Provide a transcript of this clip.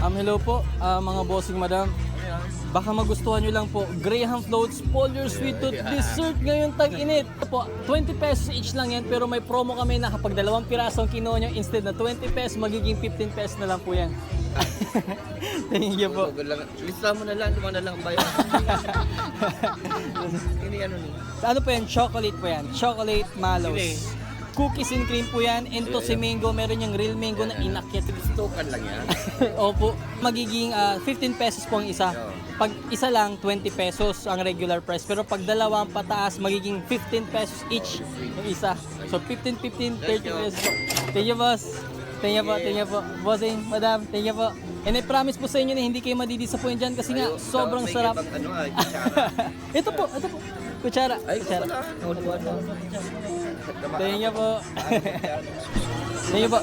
Hello po, mga bossing madam. Baka magustuhan nyo lang po, Graham Floats Polyer Sweet Tooth Dessert ngayon tag-init. Po, 20 pesos each lang yan, pero may promo kami na kapag 2 pirasong kinuha nyo, instead na 20 pesos, magiging 15 pesos na lang po yan. Thank you po. Lista mo na lang, luma na lang ba yun? Ini ano ni? Ano po yan? Chocolate po yan. Chocolate mallows. Cookies and cream po yan. Ito si mango, meron yung real mango na inakyat. Stokan lang yan. Opo. Magiging 15 pesos po ang isa. Pag isa lang, 20 pesos ang regular price. Pero pag dalawa ang pataas, magiging 15 pesos each yung isa. So 15, 15, 30 pesos po. Thank you, boss. Thank you po, thank you po. Bossing, madam, thank you po. And I promise po sa inyo na hindi kayo madidisappoint dyan kasi nga sobrang sarap. Ito po, ito po. Kutsara. Kutsara. Thank you po. Thank you po.